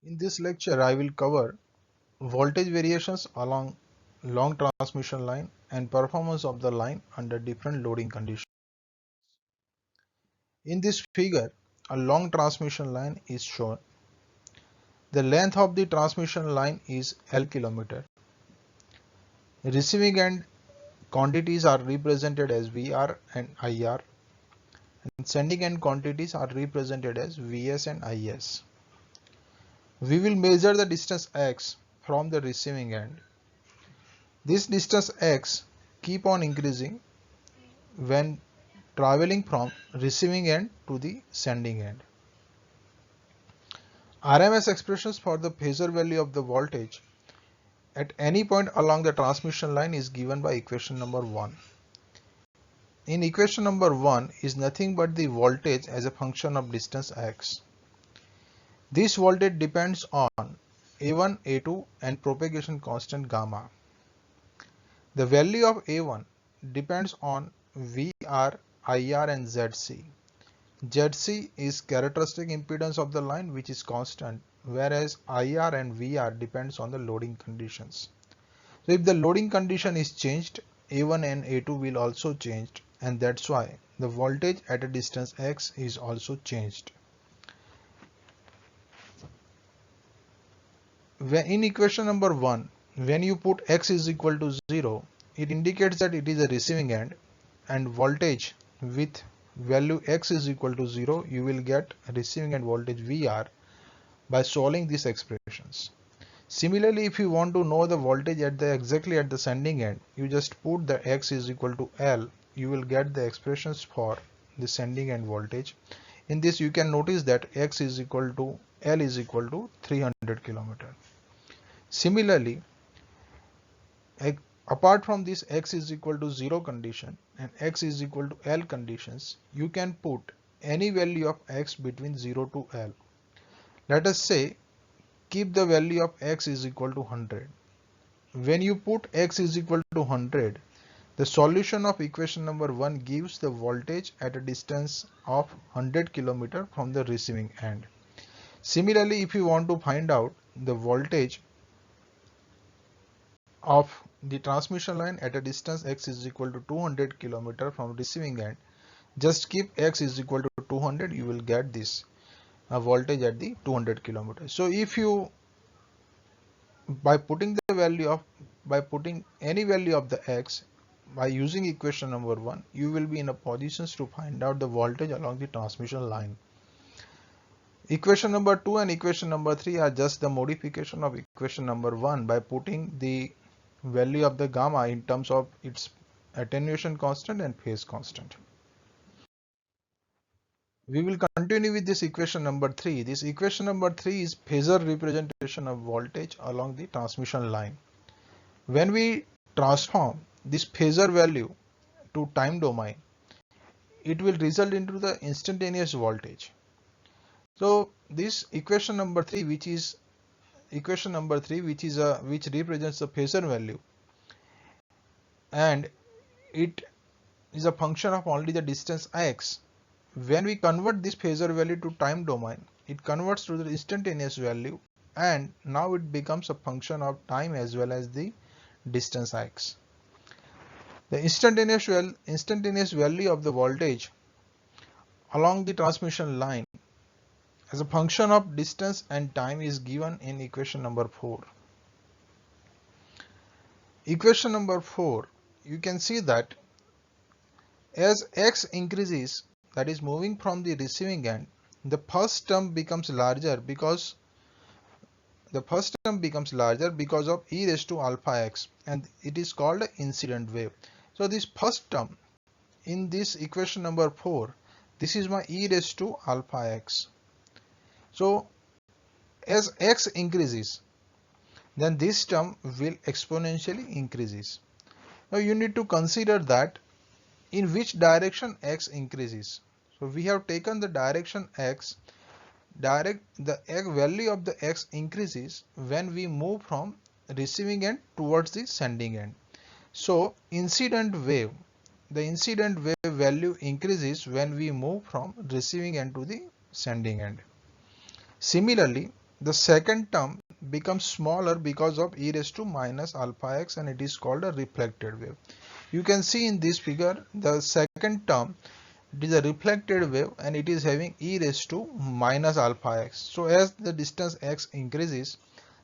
In this lecture, I will cover voltage variations along long transmission line and performance of the line under different loading conditions. In this figure, a long transmission line is shown. The length of the transmission line is L km. Receiving end quantities are represented as VR and IR, and sending end quantities are represented as VS and IS. We will measure the distance x from the receiving end. This distance x keep on increasing when traveling from receiving end to the sending end. RMS expressions for the phasor value of the voltage at any point along the transmission line is given by equation number 1. In equation number 1 is nothing but the voltage as a function of distance x. This voltage depends on A1, A2 and propagation constant gamma. The value of A1 depends on VR, IR and ZC. ZC is characteristic impedance of the line, which is constant, whereas IR and VR depends on the loading conditions. So if the loading condition is changed, A1 and A2 will also change, and that's why the voltage at a distance x is also changed. In equation number 1, when you put x is equal to 0, it indicates that it is a receiving end, and voltage with value x is equal to 0, you will get receiving end voltage VR by solving these expressions. Similarly, if you want to know the voltage exactly at the sending end, you just put the x is equal to L, you will get the expressions for the sending end voltage. In this you can notice that x is equal to L is equal to 300 km. Similarly, apart from this x is equal to 0 condition and x is equal to L conditions, you can put any value of x between 0 to L. Let us say keep the value of x is equal to 100. When you put x is equal to 100, the solution of equation number 1 gives the voltage at a distance of 100 km from the receiving end. Similarly, if you want to find out the voltage of the transmission line at a distance x is equal to 200 km from receiving end, just keep x is equal to 200, you will get this voltage at the 200 km. So if you by putting any value of the x by using equation number 1, you will be in a position to find out the voltage along the transmission line. Equation number 2 and equation number 3 are just the modification of equation number 1 by putting the value of the gamma in terms of its attenuation constant and phase constant. We will continue with this equation number 3. This equation number 3 is phasor representation of voltage along the transmission line. When we transform this phasor value to time domain, it will result into the instantaneous voltage. So this equation number 3, which represents the phasor value, and it is a function of only the distance x. When we convert this phasor value to time domain, it converts to the instantaneous value, and now it becomes a function of time as well as the distance x. The instantaneous value of the voltage along the transmission line as a function of distance and time is given in equation number 4. Equation number 4, you can see that as x increases, that is moving from the receiving end, the first term becomes larger because of e raised to alpha x, and it is called incident wave. So this first term in this equation number 4, this is my e raised to alpha x. So as x increases, then this term will exponentially increases. Now you need to consider that in which direction x increases. So we have taken the direction x, the value of the x increases when we move from receiving end towards the sending end. So the incident wave value increases when we move from receiving end to the sending end. Similarly, the second term becomes smaller because of e raised to minus alpha x, and it is called a reflected wave. You can see in this figure the second term, it is a reflected wave and it is having e raised to minus alpha x. So as the distance x increases,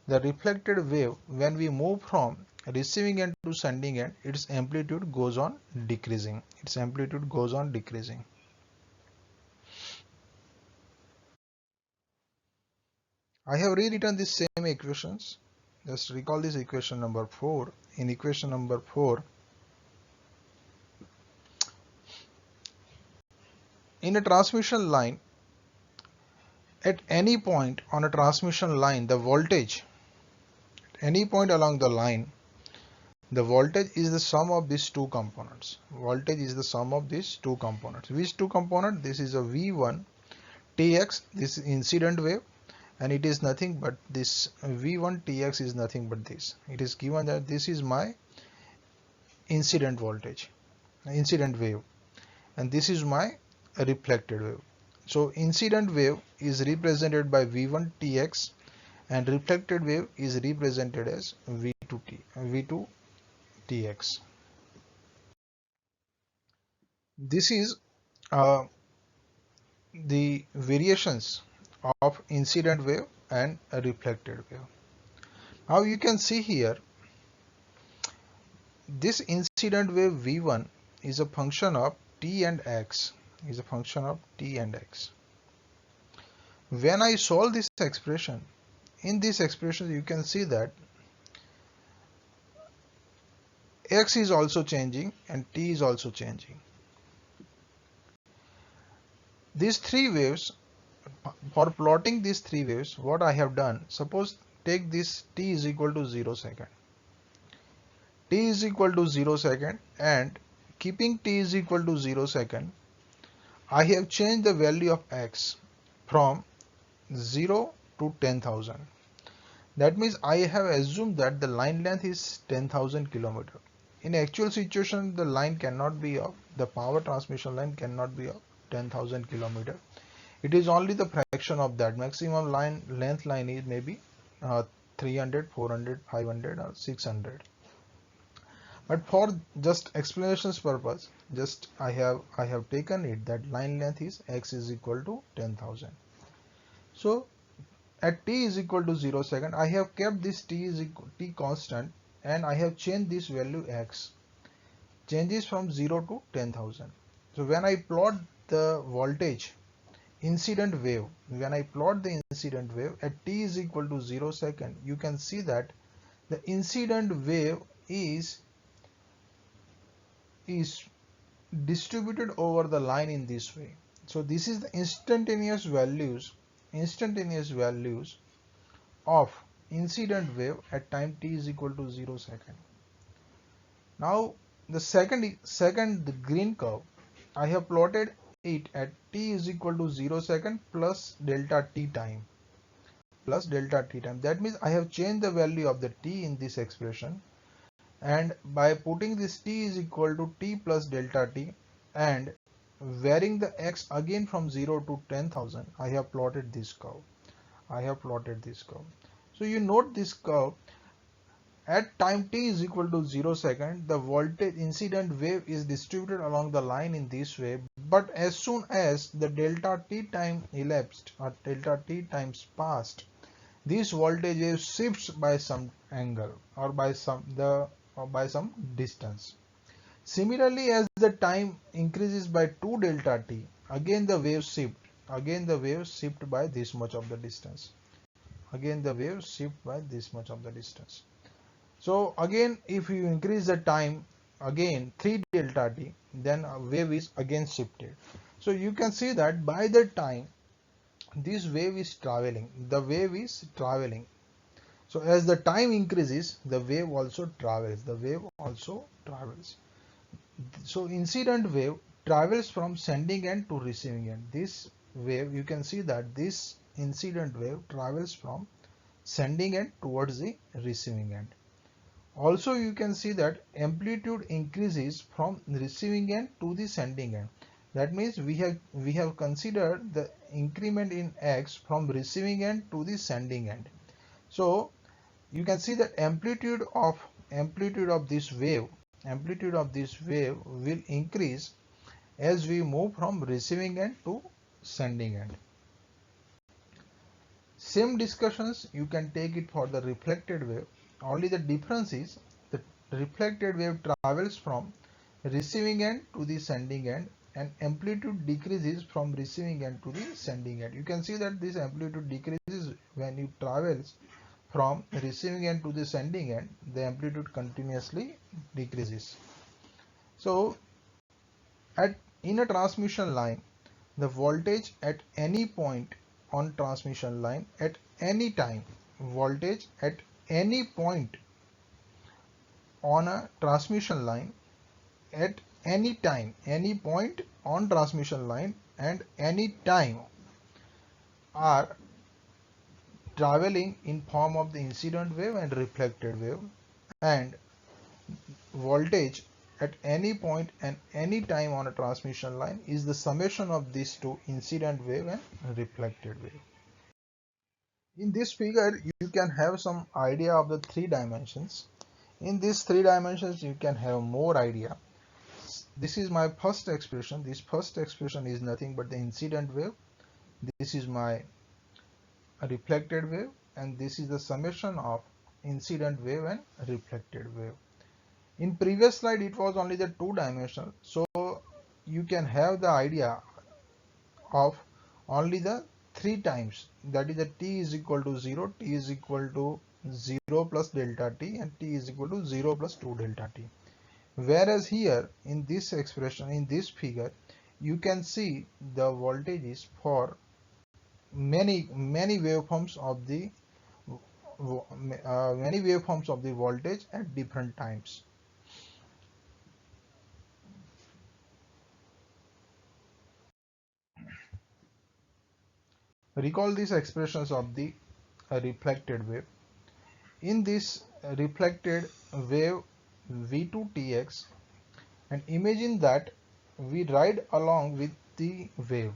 the reflected wave, when we move from receiving end to sending end, its amplitude goes on decreasing. Its amplitude goes on decreasing. I have rewritten the same equations. Just recall this equation number 4. In equation number 4, in a transmission line, at any point on a transmission line, the voltage, at any point along the line, the voltage is the sum of these two components. Voltage is the sum of these two components. Which two components? This is a V1 Tx, this is incident wave, and it is nothing but this V1 Tx is nothing but this. It is given that this is my incident voltage, incident wave, and this is my reflected wave. So incident wave is represented by V1 Tx and reflected wave is represented as V2 Tx. This is the variations of incident wave and a reflected wave. Now you can see here this incident wave V1 is a function of t and x, is a function of t and x. When I solve this expression, in this expression you can see that x is also changing and t is also changing. These three waves, for plotting these three waves, what I have done, suppose take this t is equal to 0 second. T is equal to 0 second, and keeping t is equal to 0 second, I have changed the value of x from 0 to 10,000. That means I have assumed that the line length is 10,000 km. In actual situation, the line cannot be of, the power transmission line cannot be of 10,000 km. It is only the fraction of that. Maximum line length line is maybe 300, 400, 500 or 600. But for just explanations purpose, just I have taken it that line length is x is equal to 10,000. So at t is equal to 0 second, I have kept this t is equal t constant, and I have changed this value x, changes from 0 to 10,000. So when I plot the voltage incident wave, when I plot the incident wave at t is equal to 0 second, you can see that the incident wave is distributed over the line in this way. So this is the instantaneous values of incident wave at time t is equal to 0 second. Now the second green curve, I have plotted it at t is equal to 0 second plus delta t time. That means I have changed the value of the t in this expression, and by putting this t is equal to t plus delta t and varying the x again from 0 to 10,000, I have plotted this curve. So you note this curve. At time t is equal to 0 second, the voltage incident wave is distributed along the line in this way, but as soon as the delta t time elapsed or delta t times passed, this voltage wave shifts by some angle or by some distance. Similarly, as the time increases by 2 delta t, again the wave shift by this much of the distance. So again, if you increase the time again 3 delta t, then a wave is again shifted. So you can see that by the time this wave is traveling, so as the time increases, the wave also travels. So incident wave travels from sending end to receiving end. This wave, you can see that this incident wave travels from sending end towards the receiving end. Also you can see that amplitude increases from receiving end to the sending end. That means we have considered the increment in x from receiving end to the sending end. So you can see that amplitude of this wave will increase as we move from receiving end to sending end. Same discussions you can take it for the reflected wave. Only the difference is the reflected wave travels from receiving end to the sending end, and amplitude decreases from receiving end to the sending end. You can see that this amplitude decreases when it travels from receiving end to the sending end. The amplitude continuously decreases. So in a transmission line, the voltage at any point on transmission line at any time, voltage at any point on a transmission line at any time, any point on transmission line and any time are traveling in form of the incident wave and reflected wave, and voltage at any point and any time on a transmission line is the summation of these two, incident wave and reflected wave. In this figure you can have some idea of the three dimensions. In these three dimensions you can have more idea. This is my first expression. This first expression is nothing but the incident wave. This is my reflected wave, and this is the summation of incident wave and reflected wave. In previous slide it was only the two dimensional, so you can have the idea of only the three times, that is the t is equal to 0, t is equal to 0 plus delta t, and t is equal to 0 plus 2 delta t. Whereas here in this expression, in this figure, you can see the voltages for many waveforms of the voltage at different times. Recall these expressions of the reflected wave. In this reflected wave v2tx, and imagine that we ride along with the wave.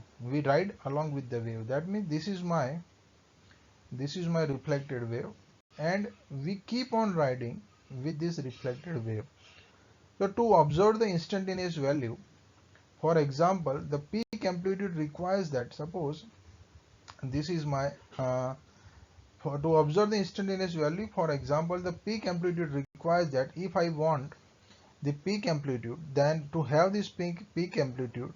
That means this is my reflected wave, and we keep on riding with this reflected wave. So to observe the instantaneous value, for example, the peak amplitude requires that, suppose this is my to observe the instantaneous value, for example, the peak amplitude requires that if I want the peak amplitude, then to have this peak amplitude,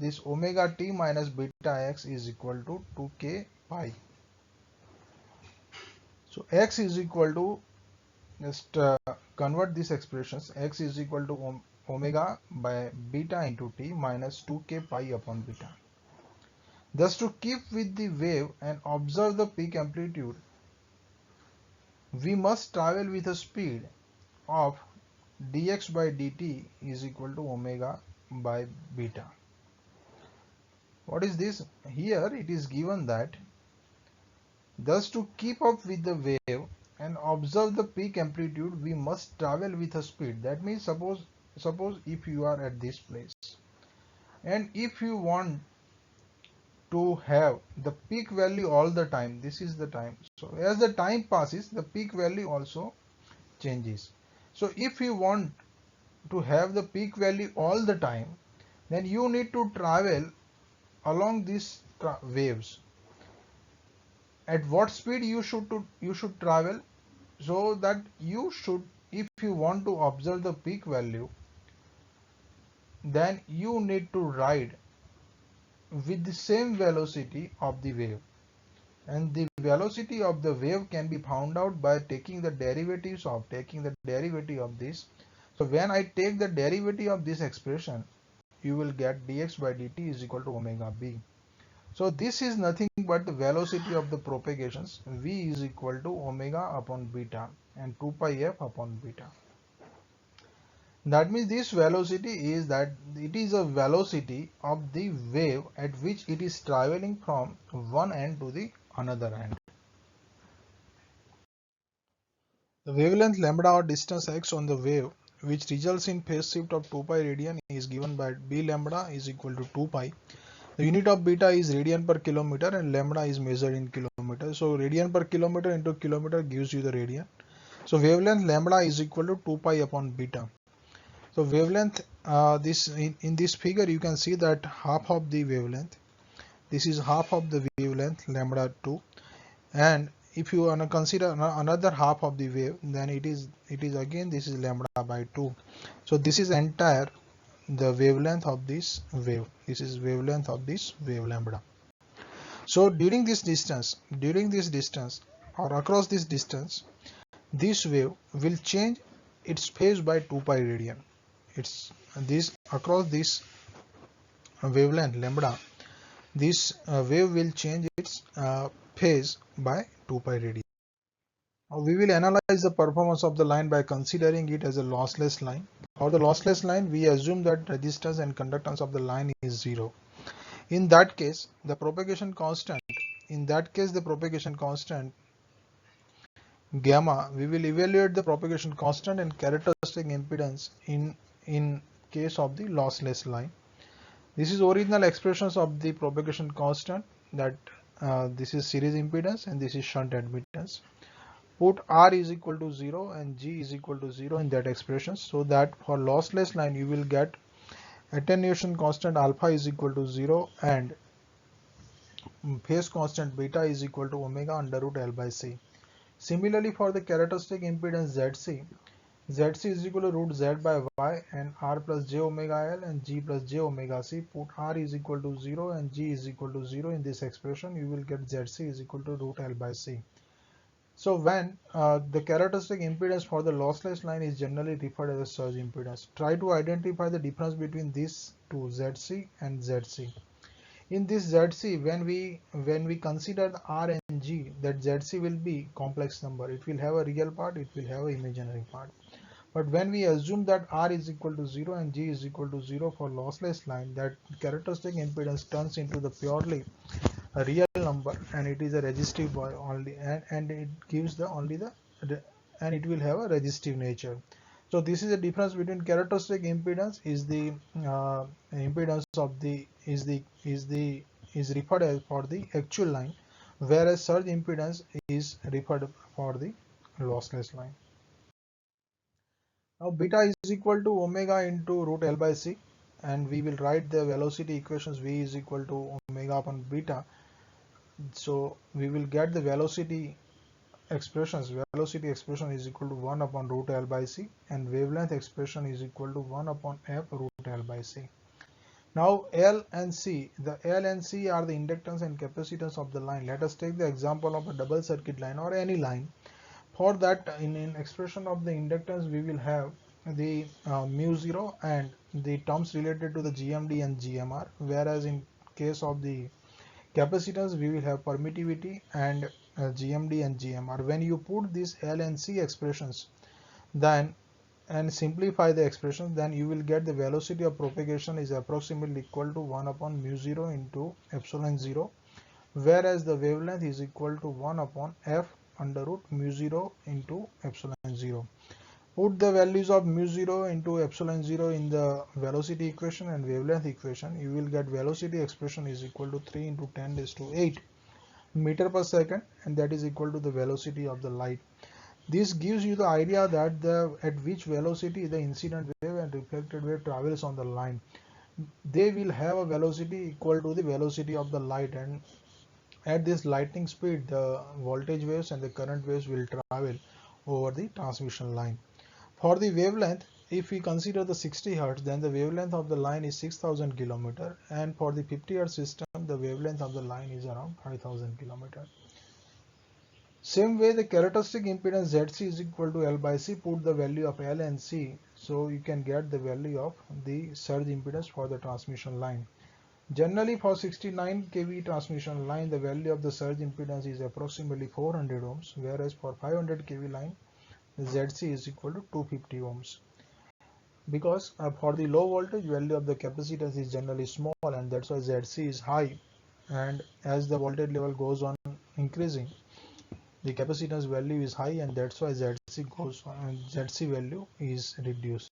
this omega t minus beta x is equal to 2k pi. So x is equal to, just convert these expressions, x is equal to omega by beta into t minus 2k pi upon beta. Thus, to keep with the wave and observe the peak amplitude, we must travel with a speed of dx by dt is equal to omega by beta. What is this? Here it is given that, thus to keep up with the wave and observe the peak amplitude, we must travel with a speed. That means suppose if you are at this place, and if you want to have the peak value all the time, this is the time. So as the time passes, the peak value also changes. So if you want to have the peak value all the time, then you need to travel along these waves. At what speed you should travel? So that you should, if you want to observe the peak value, then you need to ride with the same velocity of the wave, and the velocity of the wave can be found out by taking the derivative of this. So when I take the derivative of this expression, you will get dx by dt is equal to omega b. So this is nothing but the velocity of the propagations. V is equal to omega upon beta and 2 pi f upon beta. That means this velocity is that it is a velocity of the wave at which it is traveling from one end to the another end. The wavelength lambda or distance x on the wave which results in phase shift of 2 pi radian is given by b lambda is equal to 2 pi. The unit of beta is radian per kilometer and lambda is measured in kilometer. So radian per kilometer into kilometer gives you the radian. So wavelength lambda is equal to 2 pi upon beta. So wavelength, in this figure you can see that half of the wavelength, this is half of the wavelength lambda 2, and if you want to consider another half of the wave, then it is again, this is lambda by 2. So this is entire the wavelength of this wave. This is wavelength of this wave lambda. So during this distance or across this distance, this wave will change its phase by 2 pi radian. It's this across this wavelength lambda, this wave will change its phase by 2 pi radian. Now we will analyze the performance of the line by considering it as a lossless line. For the lossless line, we assume that resistance and conductance of the line is 0. In that case, the propagation constant, gamma, we will evaluate the propagation constant and characteristic impedance in case of the lossless line. This is original expressions of the propagation constant, that this is series impedance and this is shunt admittance. Put R is equal to 0 and G is equal to 0 in that expression, so that for lossless line you will get attenuation constant alpha is equal to 0 and phase constant beta is equal to omega under root L by C. Similarly, for the characteristic impedance ZC is equal to root Z by Y and R plus J omega L and G plus J omega C. Put R is equal to 0 and G is equal to 0 in this expression, you will get ZC is equal to root L by C. So when the characteristic impedance for the lossless line is generally referred as a surge impedance, try to identify the difference between these two, ZC and ZC. In this ZC, when we consider the R and G, that ZC will be complex number. It will have a real part, it will have an imaginary part. But when we assume that R is equal to 0 and G is equal to 0 for lossless line, that characteristic impedance turns into the purely a real number, and it is a resistive only, and it gives the only the, and it will have a resistive nature. So this is the difference between characteristic impedance is the impedance of the is referred as for the actual line, whereas surge impedance is referred for the lossless line. Now beta is equal to omega into root L by C, and we will write the velocity equations. V is equal to omega upon beta. So we will get the velocity expressions. Velocity expression is equal to 1 upon root L by C, and wavelength expression is equal to 1 upon F root L by C. Now L and C, the L and C are the inductance and capacitance of the line. Let us take the example of a double circuit line or any line. For that, in expression of the inductance, we will have the mu 0 and the terms related to the GMD and GMR, whereas in case of the capacitance we will have permittivity and GMD and GMR. When you put these L and C expressions then and simplify the expressions, then you will get the velocity of propagation is approximately equal to 1 upon mu 0 into epsilon 0, whereas the wavelength is equal to 1 upon F under root mu 0 into epsilon 0. Put the values of mu 0 into epsilon 0 in the velocity equation and wavelength equation. You will get velocity expression is equal to 3 into 10 raised to 8 meter per second, and that is equal to the velocity of the light. This gives you the idea that at which velocity the incident wave and reflected wave travels on the line. They will have a velocity equal to the velocity of the light, and at this lightning speed the voltage waves and the current waves will travel over the transmission line. For the wavelength, if we consider the 60 Hz, then the wavelength of the line is 6000 km, and for the 50 Hz system, the wavelength of the line is around 5000 km. Same way, the characteristic impedance ZC is equal to L by C. Put the value of L and C, so you can get the value of the surge impedance for the transmission line. Generally, for 69 kV transmission line, the value of the surge impedance is approximately 400 ohms, whereas for 500 kV line, the ZC is equal to 250 ohms. Because for the low voltage, value of the capacitance is generally small, and that's why ZC is high, and as the voltage level goes on increasing, the capacitance value is high, and that's why ZC ZC value is reduced.